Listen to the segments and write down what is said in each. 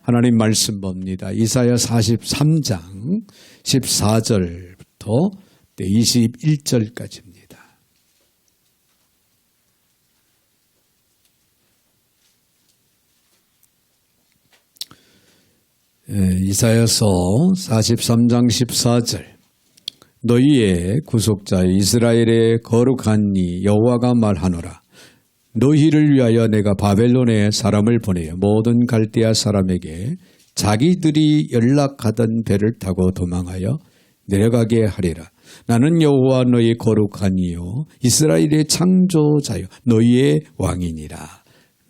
하나님 말씀 봅니다. 이사야 43장 14절부터 21절까지입니다. 이사야서 43장 14절 너희의 구속자 이스라엘의 거룩한 이 여호와가 말하노라. 너희를 위하여 내가 바벨론에 사람을 보내어 모든 갈대아 사람에게 자기들이 연락하던 배를 타고 도망하여 내려가게 하리라. 나는 여호와 너희 거룩한 이요 이스라엘의 창조자요 너희의 왕이니라.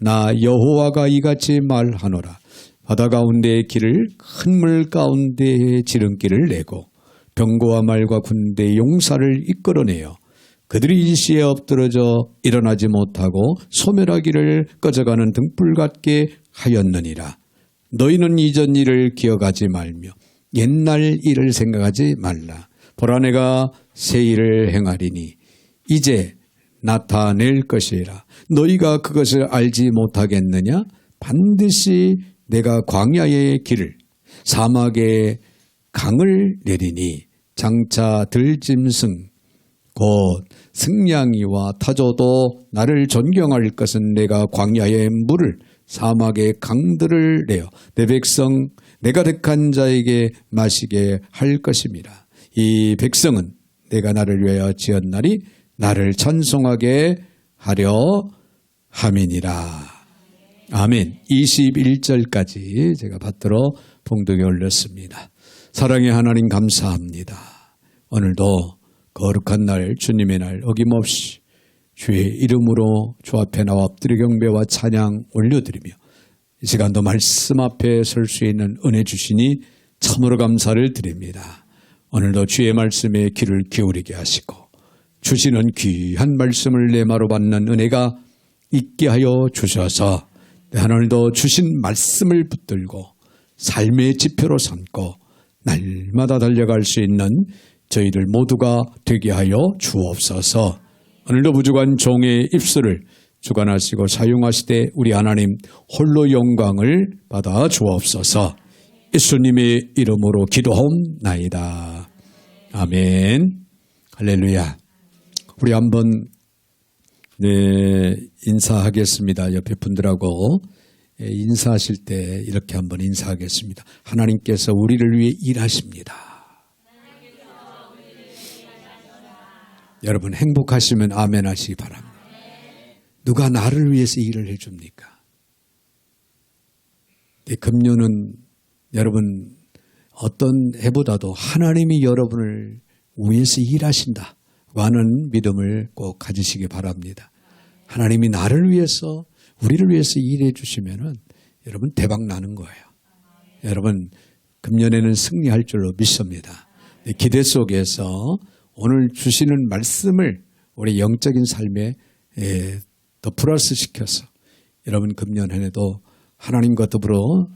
나 여호와가 이같이 말하노라. 바다 가운데의 길을 큰 물 가운데의 지름길을 내고 병거와 말과 군대의 용사를 이끌어내어 그들이 일시에 엎드러져 일어나지 못하고 소멸하기를 꺼져가는 등불 같게 하였느니라. 너희는 이전 일을 기억하지 말며 옛날 일을 생각하지 말라. 보라 내가 새 일을 행하리니 이제 나타낼 것이라. 너희가 그것을 알지 못하겠느냐? 반드시 내가 광야의 길을 사막의 강을 내리니 장차 들짐승 곧 승냥이와 타조도 나를 존경할 것은 내가 광야의 물을 사막의 강들을 내어 내 백성 내가 택한 자에게 마시게 할 것입니다. 이 백성은 내가 나를 위하여 지었나니 나를 찬송하게 하려 함이니라. 아멘. 21절까지 제가 받들어 봉독에 올렸습니다. 사랑의 하나님 감사합니다. 오늘도 거룩한 날 주님의 날 어김없이 주의 이름으로 주 앞에 나와 엎드려 경배와 찬양 올려드리며 이 시간도 말씀 앞에 설 수 있는 은혜 주시니 참으로 감사를 드립니다. 오늘도 주의 말씀에 귀를 기울이게 하시고 주시는 귀한 말씀을 내 마로 받는 은혜가 있게 하여 주셔서 오늘도 주신 말씀을 붙들고 삶의 지표로 삼고 날마다 달려갈 수 있는 저희들 모두가 되게 하여 주옵소서. 오늘도 부족한 종의 입술을 주관하시고 사용하시되 우리 하나님 홀로 영광을 받아 주옵소서. 예수님의 이름으로 기도하옵나이다. 아멘. 할렐루야. 우리 한번 인사하겠습니다. 옆에 분들하고 인사하실 때 이렇게 한번 인사하겠습니다. 하나님께서 우리를 위해 일하십니다. 여러분 행복하시면 아멘 하시기 바랍니다. 누가 나를 위해서 일을 해줍니까? 금요는 여러분 어떤 해보다도 하나님이 여러분을 위해서 일하신다 하는 믿음을 꼭 가지시기 바랍니다. 하나님이 나를 위해서 우리를 위해서 일해 주시면은 여러분 대박 나는 거예요. 여러분 금년에는 승리할 줄로 믿습니다. 기대 속에서 오늘 주시는 말씀을 우리 영적인 삶에 더 플러스 시켜서 여러분 금년 한 해도 하나님과 더불어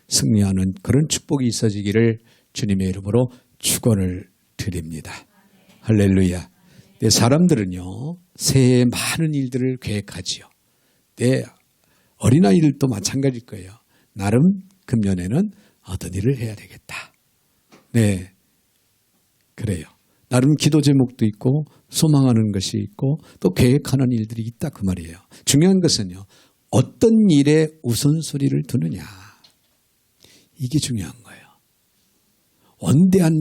승리하는 그런 축복이 있어지기를 주님의 이름으로 축원을 드립니다. 할렐루야. 사람들은요 새해에 많은 일들을 계획하지요. 어린아이들도 마찬가지일 거예요. 나름 금년에는 어떤 일을 해야 되겠다. 네, 그래요. 나름 기도 제목도 있고 소망하는 것이 있고 또 계획하는 일들이 있다 그 말이에요. 중요한 것은요. 어떤 일에 우선순위를 두느냐. 이게 중요한 거예요. 원대한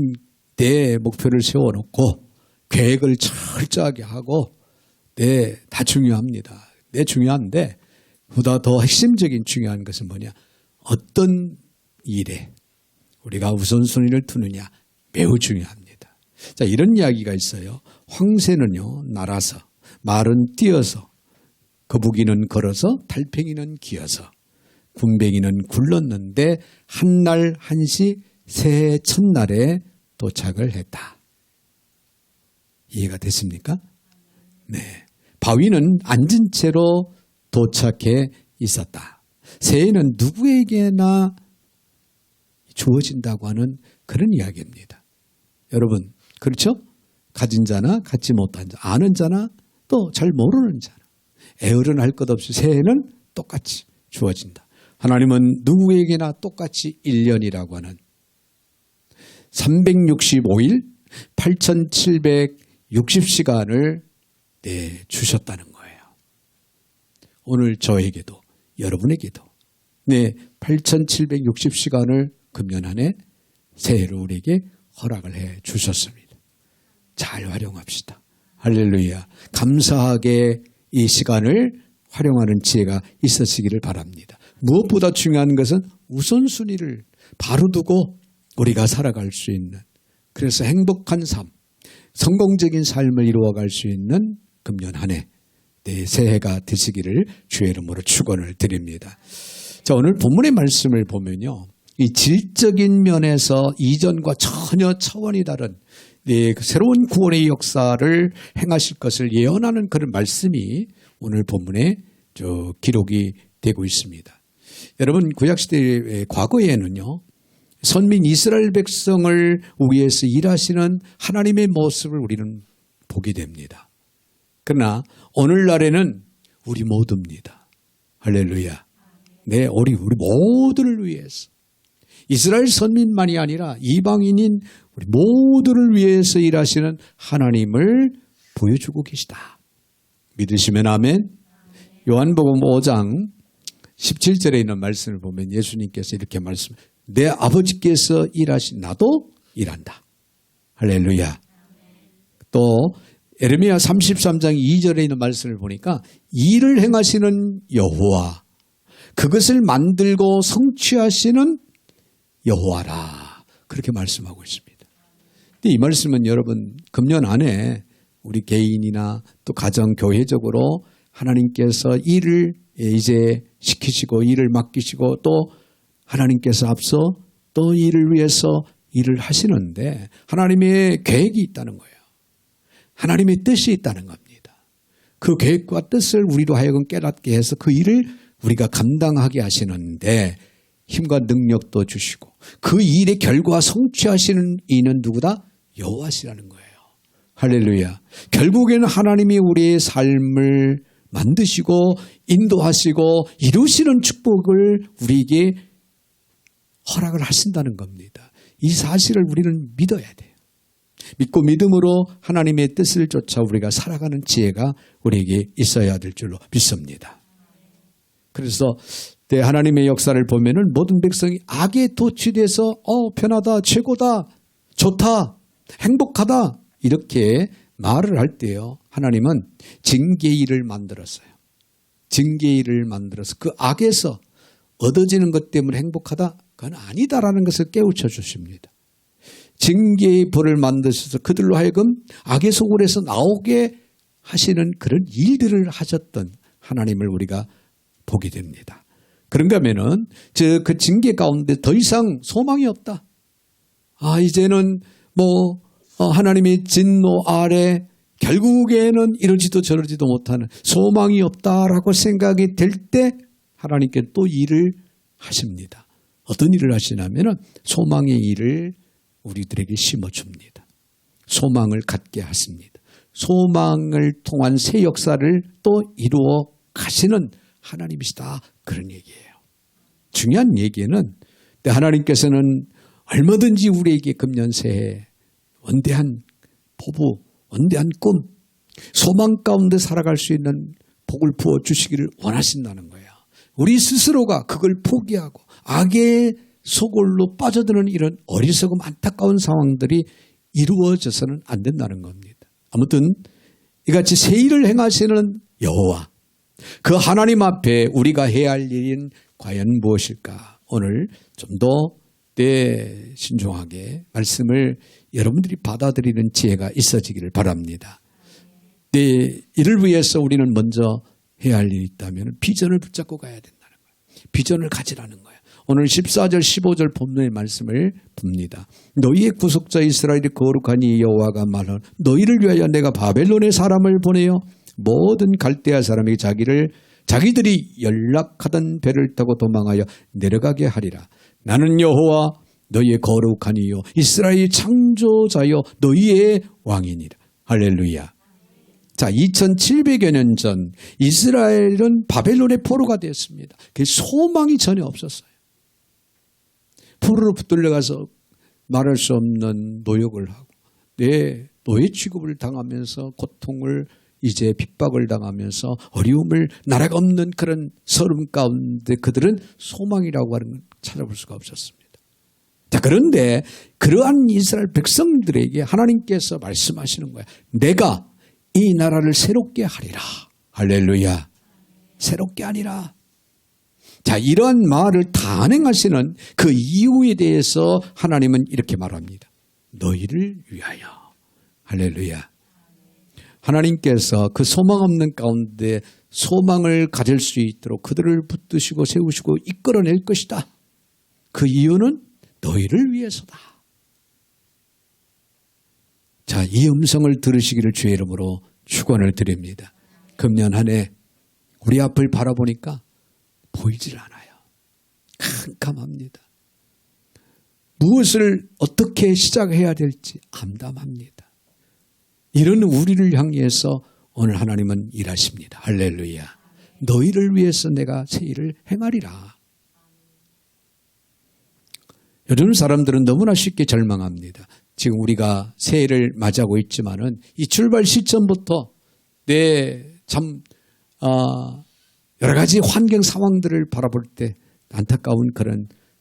내 목표를 세워놓고 계획을 철저하게 하고 다 중요합니다. 중요한데 보다 더 핵심적인 중요한 것은 뭐냐. 어떤 일에 우리가 우선순위를 두느냐 매우 중요합니다. 자, 이런 이야기가 있어요. 황새는요 날아서 말은 뛰어서 거북이는 걸어서 달팽이는 기어서 군뱅이는 굴렀는데 한날 한시 새해 첫날에 도착을 했다. 이해가 됐습니까? 네. 바위는 앉은 채로 도착해 있었다. 새해는 누구에게나 주어진다고 하는 그런 이야기입니다. 여러분 그렇죠? 가진 자나 갖지 못한 자, 아는 자나 또 잘 모르는 자나 에어른 할 것 없이 새해는 똑같이 주어진다. 하나님은 누구에게나 똑같이 1년이라고 하는 365일 8760시간을 주셨다는 거예요. 오늘 저에게도 여러분에게도 8760시간을 금년 한 해 새해로 우리에게 허락을 해 주셨습니다. 잘 활용합시다. 할렐루야. 감사하게 이 시간을 활용하는 지혜가 있으시기를 바랍니다. 무엇보다 중요한 것은 우선순위를 바로 두고 우리가 살아갈 수 있는, 그래서 행복한 삶, 성공적인 삶을 이루어갈 수 있는 금년 한 해 새해가 되시기를 주의 이름으로 축원을 드립니다. 자, 오늘 본문의 말씀을 보면요, 이 질적인 면에서 이전과 전혀 차원이 다른 새로운 구원의 역사를 행하실 것을 예언하는 그런 말씀이 오늘 본문에 기록이 되고 있습니다. 여러분, 구약시대 과거에는요, 선민 이스라엘 백성을 위해서 일하시는 하나님의 모습을 우리는 보게 됩니다. 그러나 오늘날에는 우리 모두입니다. 할렐루야. 우리 모두를 위해서, 이스라엘 선민만이 아니라 이방인인 우리 모두를 위해서 일하시는 하나님을 보여주고 계시다. 믿으시면 아멘. 요한복음 5장 17절에 있는 말씀을 보면 예수님께서 이렇게 내 아버지께서 일하신 나도 일한다. 할렐루야. 또 에레미야 33장 2절에 있는 말씀을 보니까 일을 행하시는 여호와, 그것을 만들고 성취하시는 여호와라, 그렇게 말씀하고 있습니다. 근데 이 말씀은 여러분, 금년 안에 우리 개인이나 또 가정, 교회적으로 하나님께서 일을 이제 시키시고 일을 맡기시고 또 하나님께서 앞서 또 일을 위해서 일을 하시는데 하나님의 계획이 있다는 거예요. 하나님의 뜻이 있다는 겁니다. 그 계획과 뜻을 우리로 하여금 깨닫게 해서 그 일을 우리가 감당하게 하시는데 힘과 능력도 주시고 그 일의 결과 성취하시는 이는 누구다? 여호와시라는 거예요. 할렐루야. 결국에는 하나님이 우리의 삶을 만드시고 인도하시고 이루시는 축복을 우리에게 허락을 하신다는 겁니다. 이 사실을 우리는 믿어야 돼요. 믿고 믿음으로 하나님의 뜻을 쫓아 우리가 살아가는 지혜가 우리에게 있어야 될 줄로 믿습니다. 그래서 하나님의 역사를 보면은 모든 백성이 악에 도취돼서 편하다, 최고다, 좋다, 행복하다 이렇게 말을 할 때요, 하나님은 징계일을 만들었어요. 징계일을 만들어서 그 악에서 얻어지는 것 때문에 행복하다? 그건 아니다라는 것을 깨우쳐 주십니다. 징계의 벌을 만드셔서 그들로 하여금 악의 소굴에서 나오게 하시는 그런 일들을 하셨던 하나님을 우리가 보게 됩니다. 그런가 하면은 그 징계 가운데 더 이상 소망이 없다. 이제는 하나님의 진노 아래 결국에는 이러지도 저러지도 못하는 소망이 없다라고 생각이 될 때 하나님께 또 일을 하십니다. 어떤 일을 하시냐면은 소망의 일을 우리들에게 심어줍니다. 소망을 갖게 하십니다. 소망을 통한 새 역사를 또 이루어 가시는 하나님이시다, 그런 얘기예요. 중요한 얘기는 하나님께서는 얼마든지 우리에게 금년 새해 원대한 포부, 원대한 꿈, 소망 가운데 살아갈 수 있는 복을 부어주시기를 원하신다는 거예요. 우리 스스로가 그걸 포기하고 악의 소굴로 빠져드는 이런 어리석음, 안타까운 상황들이 이루어져서는 안 된다는 겁니다. 아무튼 이같이 새 일을 행하시는 여호와, 그 하나님 앞에 우리가 해야 할 일은 과연 무엇일까? 오늘 좀 더 신중하게 말씀을 여러분들이 받아들이는 지혜가 있어지기를 바랍니다. 이를 위해서 우리는 먼저 해야 할 일이 있다면 비전을 붙잡고 가야 된다는 거예요. 비전을 가지라는 거예요. 오늘 14절 15절 본문의 말씀을 봅니다. 너희의 구속자 이스라엘이 거룩하니 여호와가 말하노 너희를 위하여 내가 바벨론의 사람을 보내어 모든 갈대아 사람에게 자기들이 연락하던 배를 타고 도망하여 내려가게 하리라. 나는 여호와 너희의 거룩한 이요 이스라엘의 창조자요 너희의 왕이니라. 할렐루야. 자, 2700여 년 전 이스라엘은 바벨론의 포로가 되었습니다. 그 소망이 전혀 없었어요. 포로로 붙들려가서 말할 수 없는 노역을 하고 노예 취급을 당하면서 고통을 이제 핍박을 당하면서 어려움을 나라가 없는 그런 서름 가운데 그들은 소망이라고 하는 걸 찾아볼 수가 없었습니다. 자, 그런데 그러한 이스라엘 백성들에게 하나님께서 말씀하시는 거예요. 내가 이 나라를 새롭게 하리라. 할렐루야. 새롭게 하리라. 자, 이러한 말을 단행하시는 그 이유에 대해서 하나님은 이렇게 말합니다. 너희를 위하여. 할렐루야. 하나님께서 그 소망 없는 가운데 소망을 가질 수 있도록 그들을 붙드시고 세우시고 이끌어낼 것이다. 그 이유는 너희를 위해서다. 자, 이 음성을 들으시기를 주의 이름으로 축원을 드립니다. 금년 한 해 우리 앞을 바라보니까 보이질 않아요. 캄캄합니다. 무엇을 어떻게 시작해야 될지 암담합니다. 이런 우리를 향해서 오늘 하나님은 일하십니다. 할렐루야. 너희를 위해서 내가 새 일을 행하리라. 요즘 사람들은 너무나 쉽게 절망합니다. 지금 우리가 새해를 맞이하고 있지만은 이 출발 시점부터 여러 가지 환경 상황들을 바라볼 때 안타까운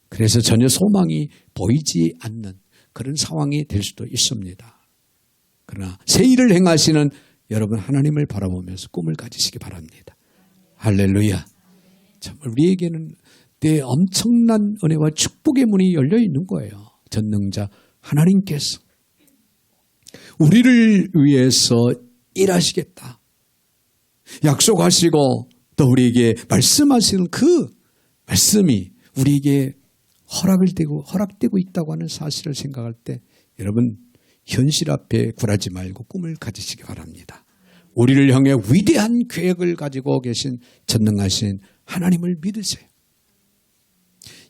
그래서 전혀 소망이 보이지 않는 그런 상황이 될 수도 있습니다. 그러나 새 일을 행하시는 여러분 하나님을 바라보면서 꿈을 가지시기 바랍니다. 할렐루야. 참 우리에게는 엄청난 은혜와 축복의 문이 열려 있는 거예요. 전능자 하나님께서 우리를 위해서 일하시겠다. 약속하시고 또 우리에게 말씀하시는 그 말씀이 우리에게 허락되고 있다고 하는 사실을 생각할 때 여러분 현실 앞에 굴하지 말고 꿈을 가지시기 바랍니다. 우리를 향해 위대한 계획을 가지고 계신 전능하신 하나님을 믿으세요.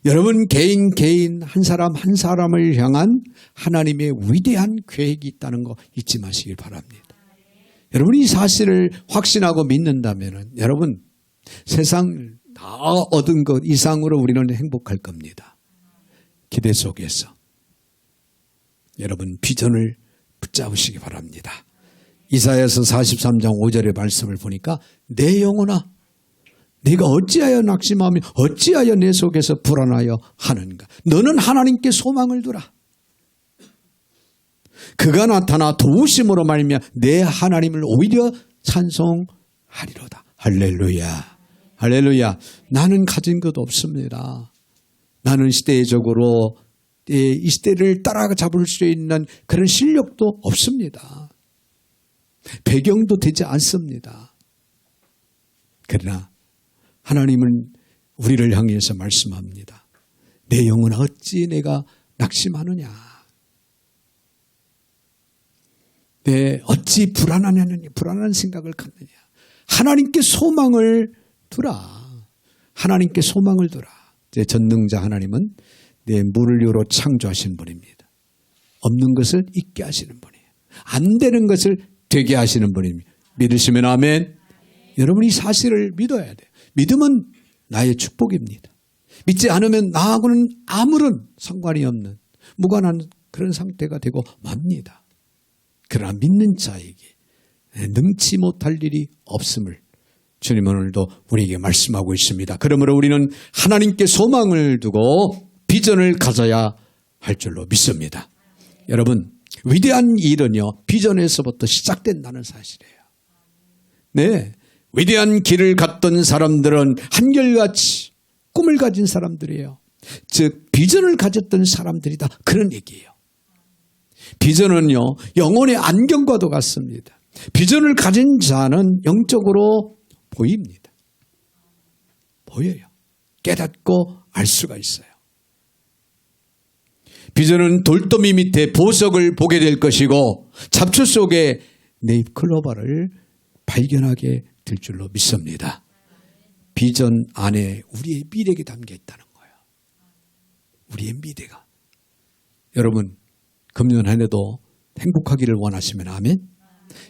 여러분 개인 한 사람 한 사람을 향한 하나님의 위대한 계획이 있다는 거 잊지 마시길 바랍니다. 여러분이 이 사실을 확신하고 믿는다면 여러분 세상 다 얻은 것 이상으로 우리는 행복할 겁니다. 기대 속에서 여러분 비전을 붙잡으시기 바랍니다. 이사야서 43장 5절의 말씀을 보니까 내 영혼아 네가 어찌하여 낙심하며 어찌하여 내 속에서 불안하여 하는가. 너는 하나님께 소망을 두라. 그가 나타나 도우심으로 말미암아 내 하나님을 오히려 찬송하리로다. 할렐루야. 할렐루야. 나는 가진 것 없습니다. 나는 시대적으로 이 시대를 따라잡을 수 있는 그런 실력도 없습니다. 배경도 되지 않습니다. 그러나 하나님은 우리를 향해서 말씀합니다. 내 영혼아 어찌 내가 낙심하느냐. 어찌 불안한 생각을 갖느냐. 하나님께 소망을 두라. 하나님께 소망을 두라. 제 전능자 하나님은 내 물류로 창조하신 분입니다. 없는 것을 있게 하시는 분이에요. 안 되는 것을 되게 하시는 분입니다. 믿으시면 아멘. 여러분이 사실을 믿어야 돼요. 믿음은 나의 축복입니다. 믿지 않으면 나하고는 아무런 상관이 없는 무관한 그런 상태가 되고 맙니다. 그러나 믿는 자에게 능치 못할 일이 없음을 주님은 오늘도 우리에게 말씀하고 있습니다. 그러므로 우리는 하나님께 소망을 두고 비전을 가져야 할 줄로 믿습니다. 여러분 위대한 일은요 비전에서부터 시작된다는 사실이에요. 네, 위대한 길을 갔던 사람들은 한결같이 꿈을 가진 사람들이에요. 즉 비전을 가졌던 사람들이다 그런 얘기예요. 비전은요 영혼의 안경과도 같습니다. 비전을 가진 자는 영적으로 보입니다. 보여요. 깨닫고 알 수가 있어요. 비전은 돌더미 밑에 보석을 보게 될 것이고 잡초 속에 네잎클로버를 발견하게 될 줄로 믿습니다. 비전 안에 우리의 미래가 담겨 있다는 거예요. 우리의 미래가. 여러분 금년 한 해도 행복하기를 원하시면 아멘.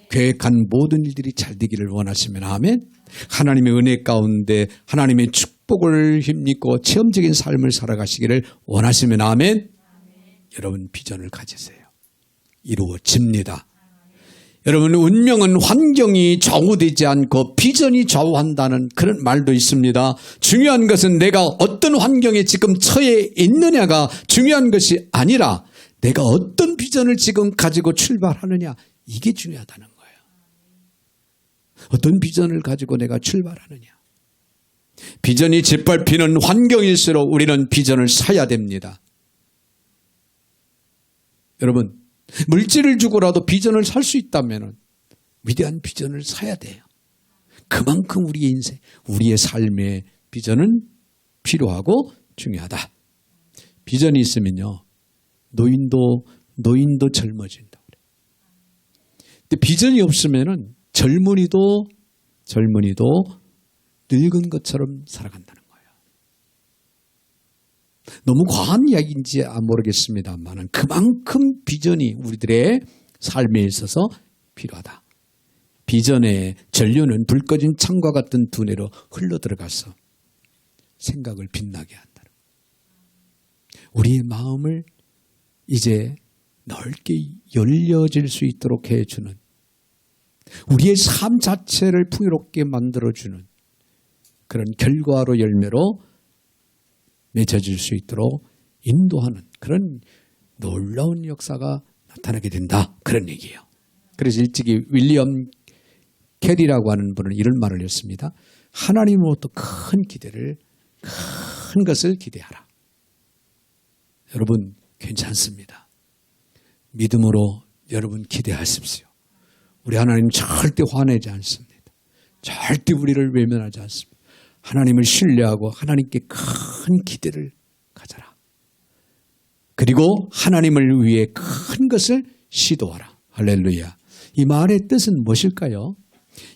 계획한 모든 일들이 잘 되기를 원하시면 아멘. 하나님의 은혜 가운데 하나님의 축복을 힘입고 체험적인 삶을 살아가시기를 원하시면 아멘. 여러분 비전을 가지세요. 이루어집니다. 여러분 운명은 환경이 좌우되지 않고 비전이 좌우한다는 그런 말도 있습니다. 중요한 것은 내가 어떤 환경에 지금 처해 있느냐가 중요한 것이 아니라 내가 어떤 비전을 지금 가지고 출발하느냐, 이게 중요하다는 거예요. 어떤 비전을 가지고 내가 출발하느냐. 비전이 짓밟히는 환경일수록 우리는 비전을 사야 됩니다. 여러분 물질을 주고라도 비전을 살 수 있다면 위대한 비전을 사야 돼요. 그만큼 우리의 인생, 우리의 삶의 비전은 필요하고 중요하다. 비전이 있으면요, 노인도 젊어진다. 근데 비전이 없으면은 젊은이도 늙은 것처럼 살아간다는 거예요. 너무 과한 이야기인지 모르겠습니다만 그만큼 비전이 우리들의 삶에 있어서 필요하다. 비전의 전류는 불 꺼진 창과 같은 두뇌로 흘러들어가서 생각을 빛나게 한다. 우리의 마음을 이제 넓게 열려질 수 있도록 해주는, 우리의 삶 자체를 풍요롭게 만들어주는 그런 결과로 열매로 맺어질 수 있도록 인도하는 그런 놀라운 역사가 나타나게 된다. 그런 얘기예요. 그래서 일찍이 윌리엄 캐리라고 하는 분은 이런 말을 했습니다. 하나님으로부터 큰 것을 기대하라. 여러분 괜찮습니다. 믿음으로 여러분 기대하십시오. 우리 하나님 절대 화내지 않습니다. 절대 우리를 외면하지 않습니다. 하나님을 신뢰하고 하나님께 큰 기대를 가져라. 그리고 하나님을 위해 큰 것을 시도하라. 할렐루야. 이 말의 뜻은 무엇일까요?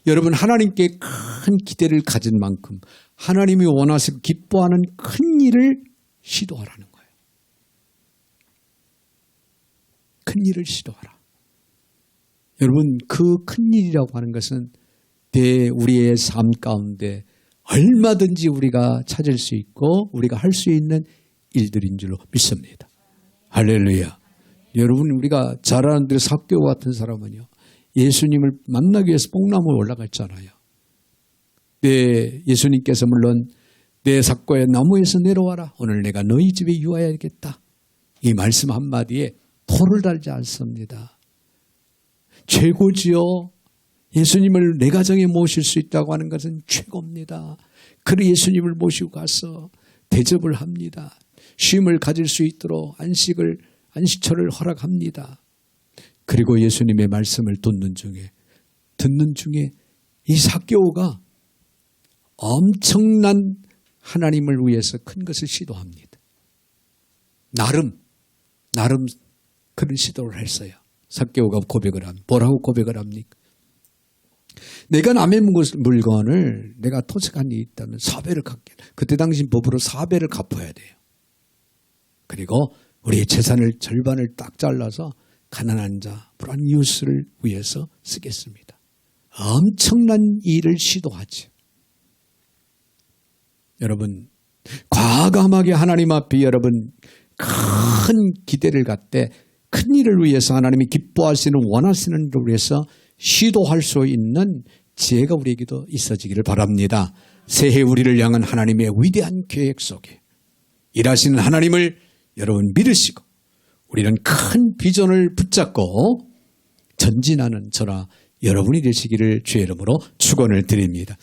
여러분 하나님께 큰 기대를 가진 만큼 하나님이 원하시고 기뻐하는 큰 일을 시도하라는 거예요. 큰 일을 시도하라. 여러분 그 큰 일이라고 하는 것은 우리의 삶 가운데 얼마든지 우리가 찾을 수 있고 우리가 할 수 있는 일들인 줄로 믿습니다. 할렐루야. 여러분 우리가 잘 아는 대로 삭개오 같은 사람은요, 예수님을 만나기 위해서 뽕나무에 올라갔잖아요. 예수님께서 물론 내 삭개오의 나무에서 내려와라. 오늘 내가 너희 집에 유하여야겠다. 이 말씀 한마디에 토를 달지 않습니다. 최고지요. 예수님을 내 가정에 모실 수 있다고 하는 것은 최고입니다. 그래 예수님을 모시고 가서 대접을 합니다. 쉼을 가질 수 있도록 안식처를 허락합니다. 그리고 예수님의 말씀을 듣는 중에 이 삭개오가 엄청난 하나님을 위해서 큰 것을 시도합니다. 나름 그런 시도를 했어요. 삭개오가 뭐라고 고백을 합니까? 내가 남의 물건을 내가 토색한 일이 있다면 4배를 갚게. 그때 당시 법으로 4배를 갚아야 돼요. 그리고 우리의 재산을 절반을 딱 잘라서 가난한 자, 불안 이웃을 위해서 쓰겠습니다. 엄청난 일을 시도하지. 여러분 과감하게 하나님 앞에 여러분 큰 기대를 갖되 큰 일을 위해서 하나님이 기뻐하시는 원하시는 일을 위해서 시도할 수 있는 지혜가 우리에게도 있어지기를 바랍니다. 새해 우리를 향한 하나님의 위대한 계획 속에 일하시는 하나님을 여러분 믿으시고 우리는 큰 비전을 붙잡고 전진하는 저나 여러분이 되시기를 주의 이름으로 축원을 드립니다.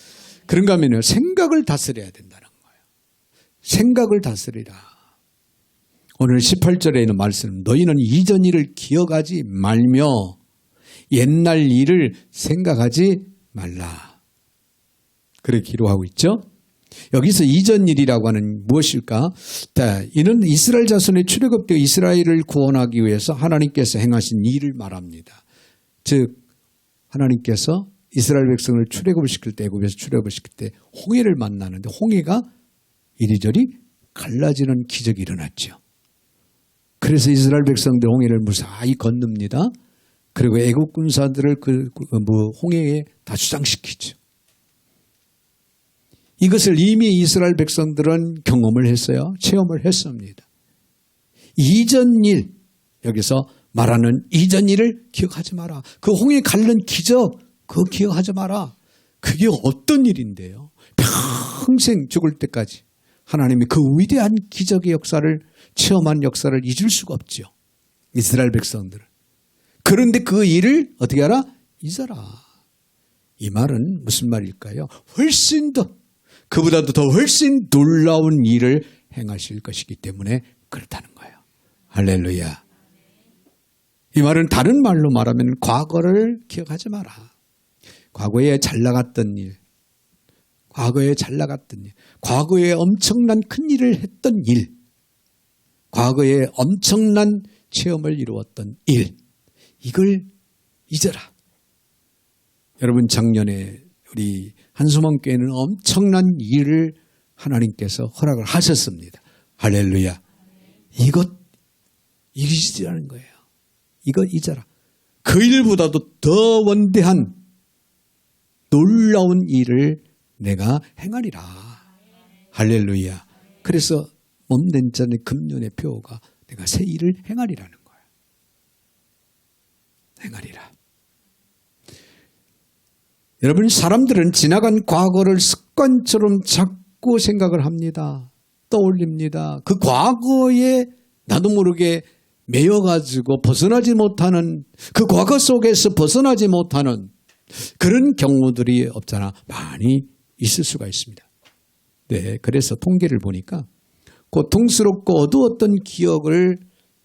그런가 하면 생각을 다스려야 된다는 거예요. 생각을 다스리라. 오늘 18절에 있는 말씀, 너희는 이전 일을 기억하지 말며 옛날 일을 생각하지 말라. 그렇게 기록하고 있죠. 여기서 이전 일이라고 하는 무엇일까? 이는 이스라엘 자손의 출애굽되어 이스라엘을 구원하기 위해서 하나님께서 행하신 일을 말합니다. 즉 하나님께서 이스라엘 백성을 출애굽을 시킬 때, 애굽에서 출애굽을 시킬 때 홍해를 만나는데 홍해가 이리저리 갈라지는 기적이 일어났죠. 그래서 이스라엘 백성들 홍해를 무사히 건넙니다. 그리고 애국 군사들을 홍해에 다 주장시키죠. 이것을 이미 이스라엘 백성들은 경험을 했어요. 체험을 했습니다. 이전 일, 여기서 말하는 이전 일을 기억하지 마라. 그 홍해 갈른 기적, 그거 기억하지 마라. 그게 어떤 일인데요? 평생 죽을 때까지 하나님이 그 위대한 기적의 역사를 체험한 역사를 잊을 수가 없죠. 이스라엘 백성들은. 그런데 그 일을 어떻게 하라? 잊어라. 이 말은 무슨 말일까요? 훨씬 더 그보다도 더 훨씬 놀라운 일을 행하실 것이기 때문에 그렇다는 거예요. 할렐루야. 이 말은 다른 말로 말하면 과거를 기억하지 마라. 과거에 잘 나갔던 일, 과거에 잘 나갔던 일, 과거에 엄청난 큰 일을 했던 일, 과거에 엄청난 체험을 이루었던 일, 이걸 잊어라. 여러분, 작년에 우리 한수망교회는 엄청난 일을 하나님께서 허락을 하셨습니다. 할렐루야. 이것 잊으시라는 거예요. 이거 잊어라. 그 일보다도 더 원대한 놀라운 일을 내가 행하리라. 할렐루야. 그래서 몸된 전에 금년의 표가 내가 새 일을 행하리라는 거예요. 행하리라. 여러분, 사람들은 지나간 과거를 습관처럼 자꾸 생각을 합니다. 떠올립니다. 그 과거에 나도 모르게 매여가지고 벗어나지 못하는, 그 과거 속에서 벗어나지 못하는 그런 경우들이 없잖아. 많이 있을 수가 있습니다. 네, 그래서 통계를 보니까 고통스럽고 어두웠던 기억을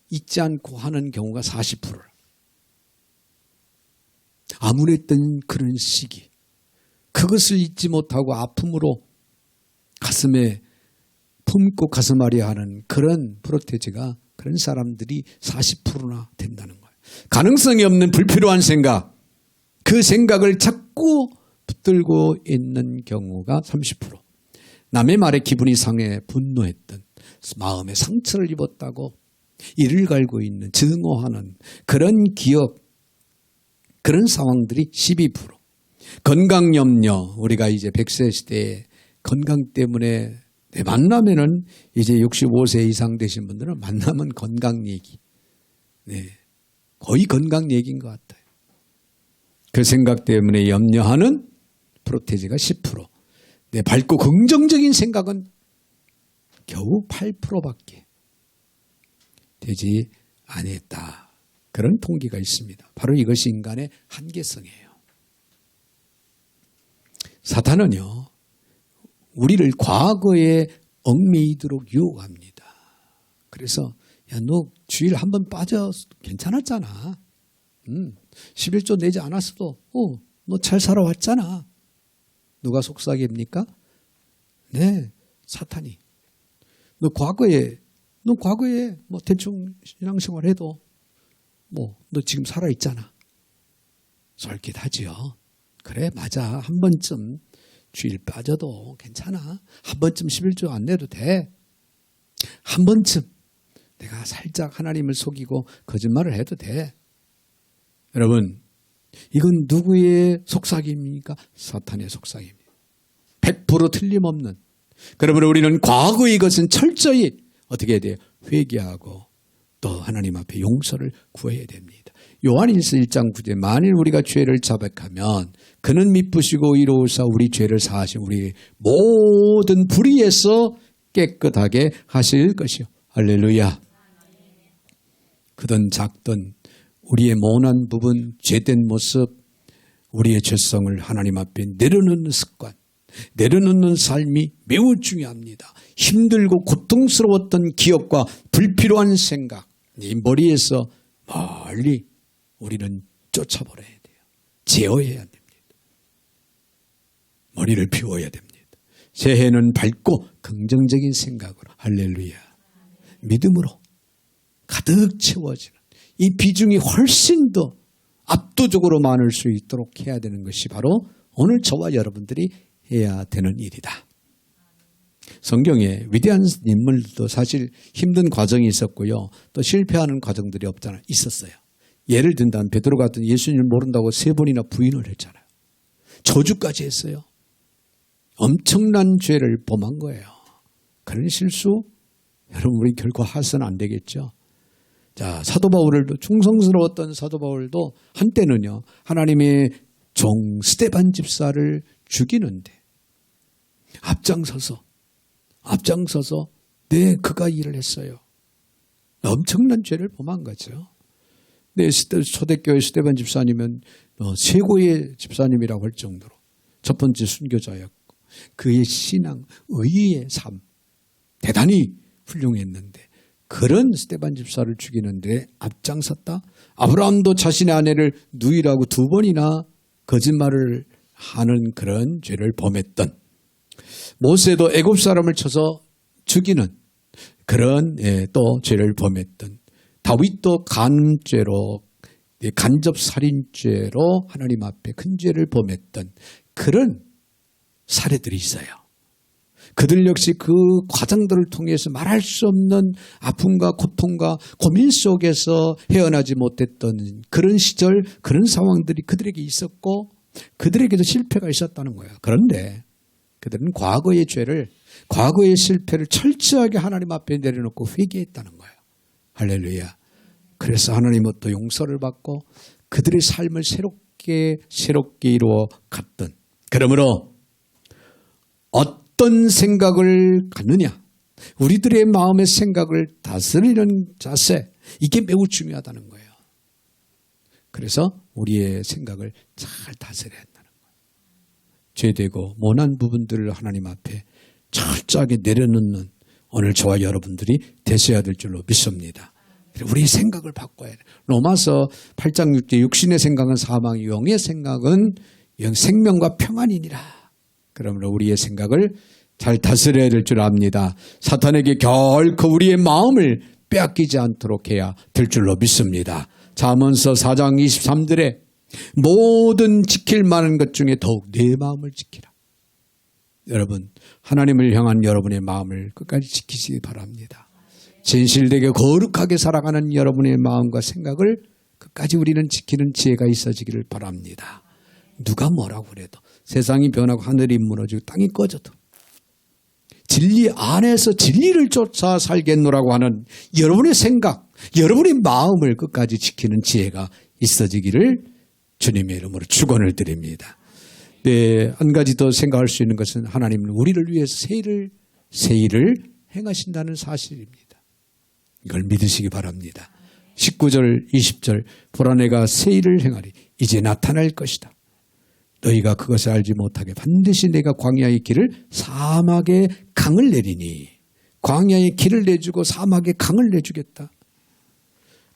잊지 않고 하는 경우가 40%. 암울했던 그런 시기, 그것을 잊지 못하고 아픔으로 가슴에 품고 가슴앓이 하는 그런 프로테지가, 그런 사람들이 40%나 된다는 거예요. 가능성이 없는 불필요한 생각, 그 생각을 자꾸 붙들고 있는 경우가 30%. 남의 말에 기분이 상해 분노했던, 마음에 상처를 입었다고 이를 갈고 있는, 증오하는 그런 기억, 그런 상황들이 12%. 건강 염려, 우리가 이제 100세 시대에 건강 때문에 만나면은 이제 65세 이상 되신 분들은 만나면 건강 얘기. 네, 거의 건강 얘기인 것 같아요. 그 생각 때문에 염려하는 프로테지가 10%. 네, 밝고 긍정적인 생각은 겨우 8%밖에 되지 않았다. 그런 통계가 있습니다. 바로 이것이 인간의 한계성이에요. 사탄은요, 우리를 과거에 얽매이도록 유혹합니다. 그래서 야, 너 주일 한번 빠져 괜찮았잖아. 11조 내지 않았어도 너 잘 살아왔잖아. 누가 속삭입니까? 네, 사탄이. 너 과거에 뭐 대충 신앙생활 해도 너 지금 살아있잖아. 솔깃하지요. 그래, 맞아. 한 번쯤 주일 빠져도 괜찮아. 한 번쯤 11조 안 내도 돼. 한 번쯤 내가 살짝 하나님을 속이고 거짓말을 해도 돼. 여러분, 이건 누구의 속삭임입니까? 사탄의 속삭임입니다. 100% 틀림없는. 그러므로 우리는 과거의 것은 철저히 어떻게 해야 돼요? 회개하고 또 하나님 앞에 용서를 구해야 됩니다. 요한일서 1장 9절, 만일 우리가 죄를 자백하면 그는 미쁘시고 의로우사 우리 죄를 사하시고 우리 모든 불의에서 깨끗하게 하실 것이요. 할렐루야. 크든 작든 우리의 모난 부분, 죄된 모습, 우리의 죄성을 하나님 앞에 내려놓는 습관, 내려놓는 삶이 매우 중요합니다. 힘들고 고통스러웠던 기억과 불필요한 생각, 이 머리에서 멀리 우리는 쫓아버려야 돼요. 제어해야 됩니다. 머리를 비워야 됩니다. 새해는 밝고 긍정적인 생각으로, 할렐루야, 믿음으로 가득 채워지는 이 비중이 훨씬 더 압도적으로 많을 수 있도록 해야 되는 것이 바로 오늘 저와 여러분들이 해야 되는 일이다. 성경에 위대한 인물도 사실 힘든 과정이 있었고요. 또 실패하는 과정들이 없잖아요. 있었어요. 예를 든다면 베드로 같은 예수님을 모른다고 3번이나 부인을 했잖아요. 저주까지 했어요. 엄청난 죄를 범한 거예요. 그런 실수 여러분 우리 결코 해서는 안 되겠죠. 자, 사도 바울도 충성스러웠던 사도 바울도 한때는요 하나님의 종 스데반 집사를 죽이는데 앞장서서 그가 일을 했어요. 엄청난 죄를 범한 거죠. 네, 초대교회 스데반 집사님은 최고의 집사님이라고 할 정도로 첫 번째 순교자였고 그의 신앙, 의의 삶 대단히 훌륭했는데 그런 스데반 집사를 죽이는데 앞장섰다. 아브라함도 자신의 아내를 누이라고 2번이나 거짓말을 하는 그런 죄를 범했던 모세도 애굽 사람을 쳐서 죽이는 그런 또 죄를 범했던 다윗도 간죄로 간접살인죄로 하나님 앞에 큰 죄를 범했던 그런 사례들이 있어요. 그들 역시 그 과정들을 통해서 말할 수 없는 아픔과 고통과 고민 속에서 헤어나지 못했던 그런 시절, 그런 상황들이 그들에게 있었고 그들에게도 실패가 있었다는 거예요. 그런데 그들은 과거의 죄를, 과거의 실패를 철저하게 하나님 앞에 내려놓고 회개했다는 거예요. 할렐루야. 그래서 하나님은 또 용서를 받고 그들의 삶을 새롭게 이루어 갔던. 그러므로 어떤 생각을 갖느냐, 우리들의 마음의 생각을 다스리는 자세, 이게 매우 중요하다는 거예요. 그래서 우리의 생각을 잘 다스려야 한다는 거예요. 죄되고 모난 부분들을 하나님 앞에 철저하게 내려놓는 오늘 저와 여러분들이 되셔야 될 줄로 믿습니다. 우리의 생각을 바꿔야 돼요. 로마서 8장 6절 육신의 생각은 사망, 영의 생각은 생명과 평안이니라. 그러므로 우리의 생각을 잘 다스려야 될 줄 압니다. 사탄에게 결코 우리의 마음을 빼앗기지 않도록 해야 될 줄로 믿습니다. 잠언서 4장 23절에 모든 지킬 만한 것 중에 더욱 내 마음을 지키라. 여러분, 하나님을 향한 여러분의 마음을 끝까지 지키시기 바랍니다. 진실되게 거룩하게 살아가는 여러분의 마음과 생각을 끝까지 우리는 지키는 지혜가 있어지기를 바랍니다. 누가 뭐라고 그래도 세상이 변하고 하늘이 무너지고 땅이 꺼져도 진리 안에서 진리를 쫓아 살겠노라고 하는 여러분의 생각, 여러분의 마음을 끝까지 지키는 지혜가 있어지기를 주님의 이름으로 축원을 드립니다. 네, 한 가지 더 생각할 수 있는 것은 하나님은 우리를 위해서 새 일을 행하신다는 사실입니다. 이걸 믿으시기 바랍니다. 19절 20절 보라 내가 새 일을 행하리 이제 나타날 것이다. 너희가 그것을 알지 못하게 반드시 내가 광야의 길을 사막에 강을 내리니 광야의 길을 내주고 사막에 강을 내주겠다.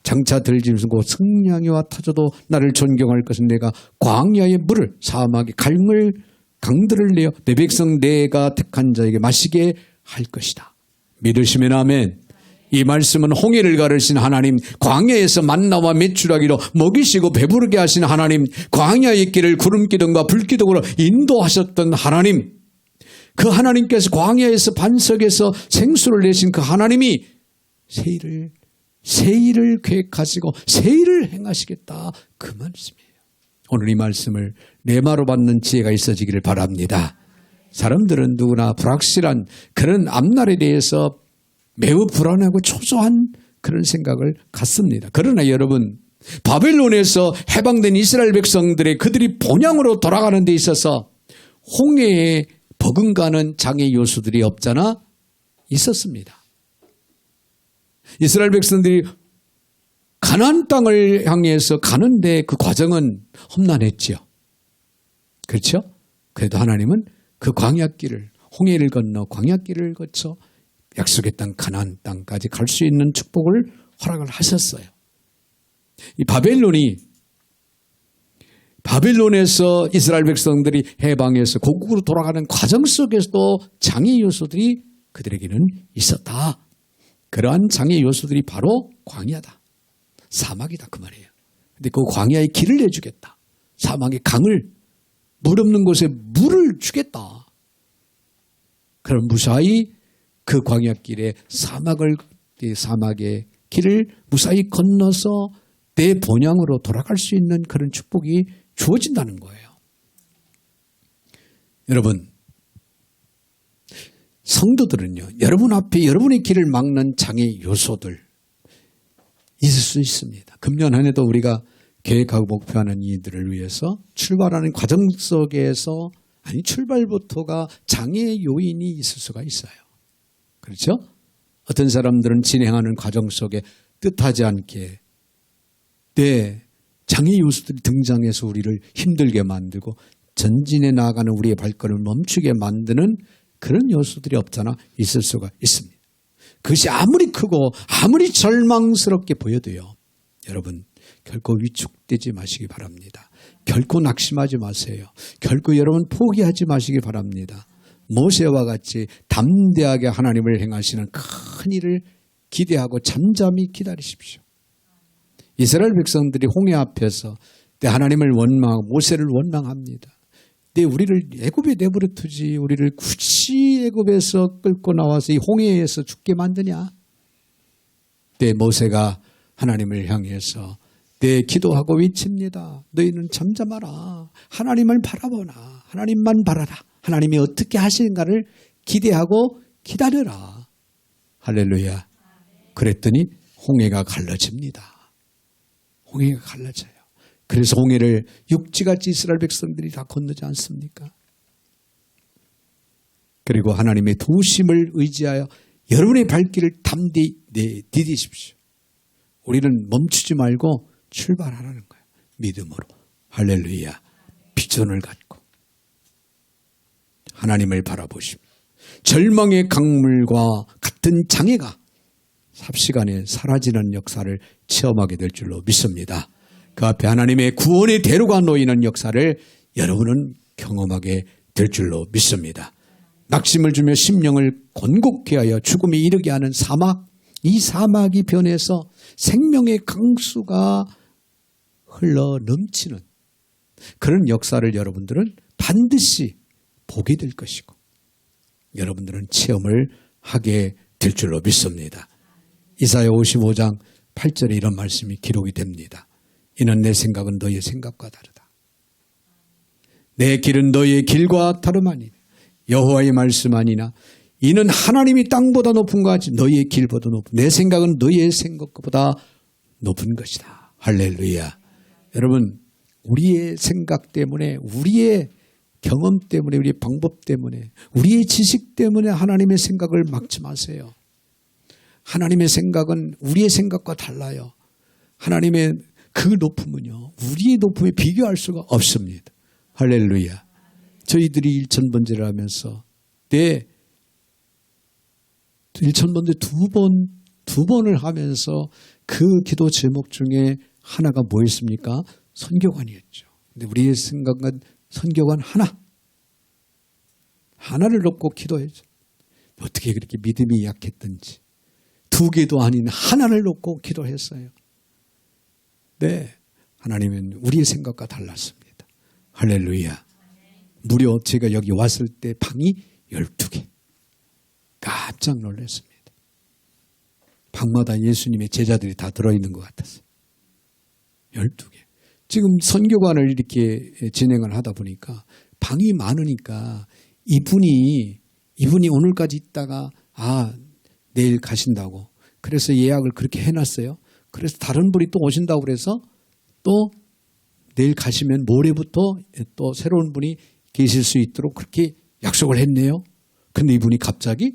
장차 들짐승고 승냥이와 타조도 나를 존경할 것은 내가 광야의 물을 사막에 강들을 내어 내 백성 내가 택한 자에게 마시게 할 것이다. 믿으시면 아멘. 이 말씀은 홍해를 가르신 하나님, 광야에서 만나와 메추라기로 먹이시고 배부르게 하신 하나님, 광야의 길을 구름기둥과 불기둥으로 인도하셨던 하나님, 그 하나님께서 광야에서 반석에서 생수를 내신 그 하나님이 새 일을 계획하시고 새 일을 행하시겠다, 그 말씀이에요. 오늘 이 말씀을 레마로 받는 지혜가 있어지기를 바랍니다. 사람들은 누구나 불확실한 그런 앞날에 대해서 매우 불안하고 초조한 그런 생각을 갖습니다. 그러나 여러분, 바벨론에서 해방된 이스라엘 백성들의 그들이 본향으로 돌아가는 데 있어서 홍해에 버금가는 장애 요소들이 없잖아 있었습니다. 이스라엘 백성들이 가나안 땅을 향해서 가는데 그 과정은 험난했지요. 그렇죠? 그래도 하나님은 그 광야길을, 홍해를 건너 광야길을 거쳐 약속의 땅 가나안 땅까지 갈 수 있는 축복을 허락을 하셨어요. 이 바벨론에서 이스라엘 백성들이 해방해서 고국으로 돌아가는 과정 속에서도 장애 요소들이 그들에게는 있었다. 그러한 장애 요소들이 바로 광야다. 사막이다 그 말이에요. 근데 그 광야에 길을 내주겠다. 사막의 강을, 물 없는 곳에 물을 주겠다. 그럼 무사히 그 광야길에 사막의 길을 무사히 건너서 내 본향으로 돌아갈 수 있는 그런 축복이 주어진다는 거예요. 여러분, 성도들은요, 여러분 앞에 여러분의 길을 막는 장애 요소들 있을 수 있습니다. 금년 한 해도 우리가 계획하고 목표하는 이들을 위해서 출발하는 과정 속에서 출발부터가 장애 요인이 있을 수가 있어요. 그렇죠? 어떤 사람들은 진행하는 과정 속에 뜻하지 않게 장애 요소들이 등장해서 우리를 힘들게 만들고 전진해 나가는 우리의 발걸음을 멈추게 만드는 그런 요소들이 없잖아 있을 수가 있습니다. 그것이 아무리 크고 아무리 절망스럽게 보여도요. 여러분 결코 위축되지 마시기 바랍니다. 결코 낙심하지 마세요. 결코 여러분 포기하지 마시기 바랍니다. 모세와 같이 담대하게 하나님을 행하시는 큰 일을 기대하고 잠잠히 기다리십시오. 이스라엘 백성들이 홍해 앞에서 하나님을 원망하고 모세를 원망합니다. 우리를 애굽에 내버려 두지 우리를 굳이 애굽에서 끌고 나와서 이 홍해에서 죽게 만드냐. 모세가 하나님을 향해서 기도하고 외칩니다. 너희는 잠잠하라. 하나님을 바라보라. 하나님만 바라라. 하나님이 어떻게 하시는가를 기대하고 기다려라. 할렐루야. 그랬더니 홍해가 갈라집니다. 홍해가 갈라져요. 그래서 홍해를 육지같이 이스라엘 백성들이 다 건너지 않습니까? 그리고 하나님의 도우심을 의지하여 여러분의 발길을 담대히 디디십시오. 우리는 멈추지 말고 출발하라는 거예요. 믿음으로. 할렐루야. 비전을 갖고 하나님을 바라보십시오. 절망의 강물과 같은 장애가 삽시간에 사라지는 역사를 체험하게 될 줄로 믿습니다. 그 앞에 하나님의 구원의 대로가 놓이는 역사를 여러분은 경험하게 될 줄로 믿습니다. 낙심을 주며 심령을 곤곡케 하여 죽음에 이르게 하는 사막, 이 사막이 변해서 생명의 강수가 흘러 넘치는 그런 역사를 여러분들은 반드시 보게 될 것이고 여러분들은 체험을 하게 될 줄로 믿습니다. 이사야 55장 8절에 이런 말씀이 기록이 됩니다. 이는 내 생각은 너희의 생각과 다르다. 내 길은 너희의 길과 다름하니 여호와의 말씀 아니나 이는 하나님이 땅보다 높은 것 같이 너희의 길보다 높은 내 생각은 너희의 생각보다 높은 것이다. 할렐루야. 여러분 우리의 생각 때문에 우리의 경험 때문에 우리의 방법 때문에 우리의 지식 때문에 하나님의 생각을 막지 마세요. 하나님의 생각은 우리의 생각과 달라요. 하나님의 그 높음은요. 우리의 높음에 비교할 수가 없습니다. 할렐루야. 저희들이 일천번제를 하면서 일천번제 두 번을 하면서 그 기도 제목 중에 하나가 뭐였습니까? 선교관이었죠. 근데 우리의 생각은 선교관 하나를 놓고 기도했죠. 어떻게 그렇게 믿음이 약했던지 두 개도 아닌 하나를 놓고 기도했어요. 하나님은 우리의 생각과 달랐습니다. 할렐루야. 무려 제가 여기 왔을 때 방이 12개. 깜짝 놀랐습니다. 방마다 예수님의 제자들이 다 들어있는 것 같았어요. 12개. 지금 선교관을 이렇게 진행을 하다 보니까 방이 많으니까 이분이 오늘까지 있다가 내일 가신다고 그래서 예약을 그렇게 해놨어요. 그래서 다른 분이 또 오신다고 그래서 또 내일 가시면 모레부터 또 새로운 분이 계실 수 있도록 그렇게 약속을 했네요. 근데 이분이 갑자기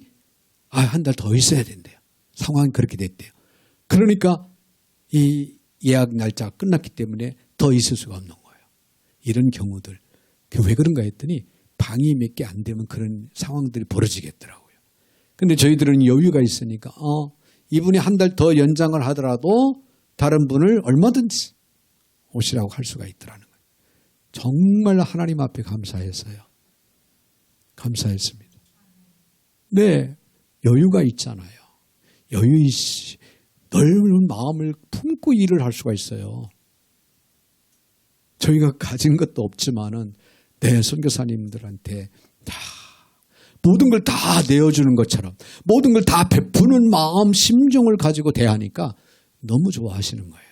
한 달 더 있어야 된대요. 상황이 그렇게 됐대요. 그러니까 이 예약 날짜가 끝났기 때문에 더 있을 수가 없는 거예요. 이런 경우들. 왜 그런가 했더니 방이 몇 개 안 되면 그런 상황들이 벌어지겠더라고요. 근데 저희들은 여유가 있으니까 이분이 한 달 더 연장을 하더라도 다른 분을 얼마든지 오시라고 할 수가 있더라는 거예요. 정말 하나님 앞에 감사했어요. 감사했습니다. 여유가 있잖아요. 넓은 마음을 품고 일을 할 수가 있어요. 저희가 가진 것도 없지만은 선교사님들한테 모든 걸 다 내어주는 것처럼 모든 걸 다 베푸는 마음, 심정을 가지고 대하니까 너무 좋아하시는 거예요.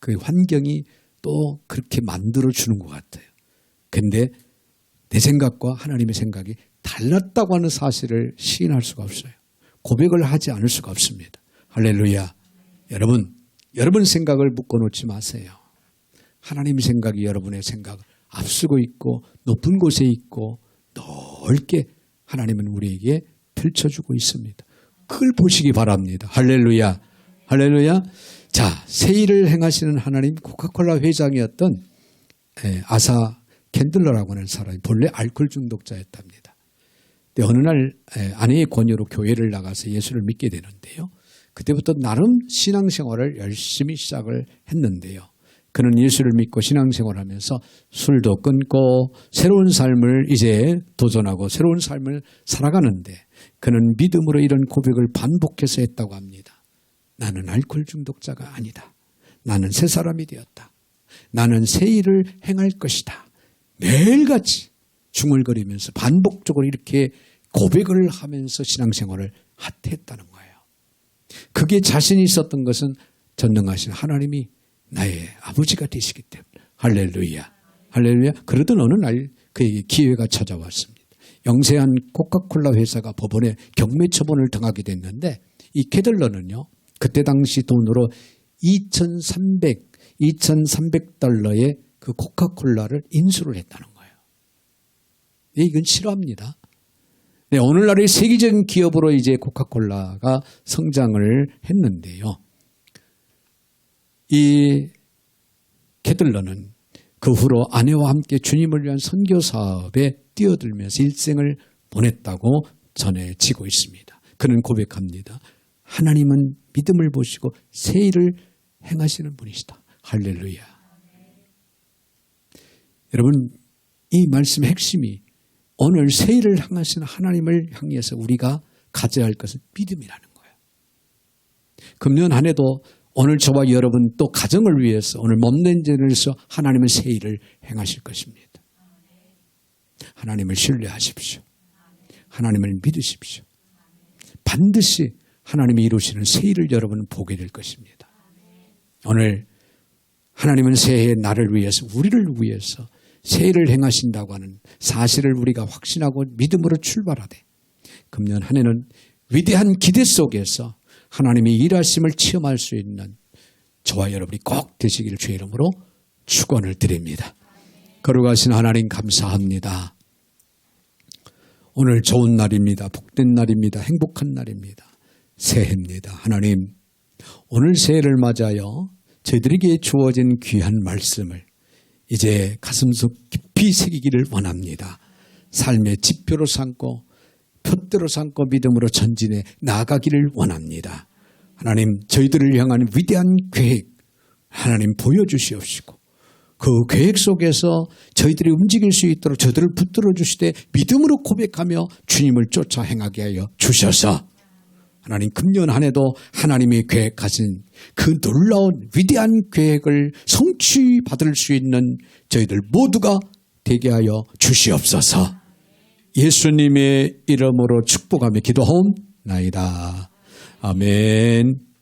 그 환경이 또 그렇게 만들어주는 것 같아요. 근데 내 생각과 하나님의 생각이 달랐다고 하는 사실을 시인할 수가 없어요. 고백을 하지 않을 수가 없습니다. 할렐루야. 여러분 생각을 묶어놓지 마세요. 하나님의 생각이 여러분의 생각을 앞서고 있고 높은 곳에 있고 넓게 하나님은 우리에게 펼쳐주고 있습니다. 그걸 보시기 바랍니다. 할렐루야. 할렐루야. 자, 새 일을 행하시는 하나님, 코카콜라 회장이었던 아사 캔들러라고 하는 사람이 본래 알코올 중독자였답니다. 근데 어느 날 아내의 권유로 교회를 나가서 예수를 믿게 되는데요. 그때부터 나름 신앙생활을 열심히 시작을 했는데요. 그는 예수를 믿고 신앙생활하면서 술도 끊고 새로운 삶을 이제 도전하고 새로운 삶을 살아가는데 그는 믿음으로 이런 고백을 반복해서 했다고 합니다. 나는 알코올 중독자가 아니다. 나는 새 사람이 되었다. 나는 새 일을 행할 것이다. 매일같이 중얼거리면서 반복적으로 이렇게 고백을 하면서 신앙생활을 했다는 거예요. 그게 자신이 있었던 것은 전능하신 하나님이 나의 아버지가 되시기 때문에. 할렐루야. 할렐루야. 그러던 어느 날 그에게 기회가 찾아왔습니다. 영세한 코카콜라 회사가 법원에 경매 처분을 당하게 됐는데 이 캐들러는요. 그때 당시 돈으로 2,300달러의 그 코카콜라를 인수를 했다는 거예요. 이건 싫어합니다. 네, 오늘날의 세계적인 기업으로 이제 코카콜라가 성장을 했는데요. 이 캐들러는 그 후로 아내와 함께 주님을 위한 선교 사업에 뛰어들면서 일생을 보냈다고 전해지고 있습니다. 그는 고백합니다. 하나님은 믿음을 보시고 새 일을 행하시는 분이시다. 할렐루야. 여러분, 이 말씀의 핵심이 오늘 새 일을 행하시는 하나님을 향해서 우리가 가져야 할 것은 믿음이라는 거예요. 금년 한 해도 오늘 저와 여러분 또 가정을 위해서 오늘 몸된 죄를 위해서 하나님은 새 일을 행하실 것입니다. 하나님을 신뢰하십시오. 하나님을 믿으십시오. 반드시 하나님이 이루시는 새 일을 여러분은 보게 될 것입니다. 오늘 하나님은 새해 나를 위해서 우리를 위해서 새 일을 행하신다고 하는 사실을 우리가 확신하고 믿음으로 출발하되 금년 한 해는 위대한 기대 속에서 하나님이 일하심을 체험할 수 있는 저와 여러분이 꼭 되시기를 주의 이름으로 축원을 드립니다. 거룩하신 하나님 감사합니다. 오늘 좋은 날입니다. 복된 날입니다. 행복한 날입니다. 새해입니다. 하나님, 오늘 새해를 맞아요. 저희들에게 주어진 귀한 말씀을 이제 가슴속 깊이 새기기를 원합니다. 삶의 지표로 삼고 표대로 삼고 믿음으로 전진해 나아가기를 원합니다. 하나님, 저희들을 향한 위대한 계획 하나님 보여주시옵시고 그 계획 속에서 저희들이 움직일 수 있도록 저희들을 붙들어 주시되 믿음으로 고백하며 주님을 쫓아 행하게 하여 주셔서 하나님 금년 한 해도 하나님이 계획하신 그 놀라운 위대한 계획을 성취받을 수 있는 저희들 모두가 되게 하여 주시옵소서. 예수님의 이름으로 축복하며 기도하옵나이다. 아멘.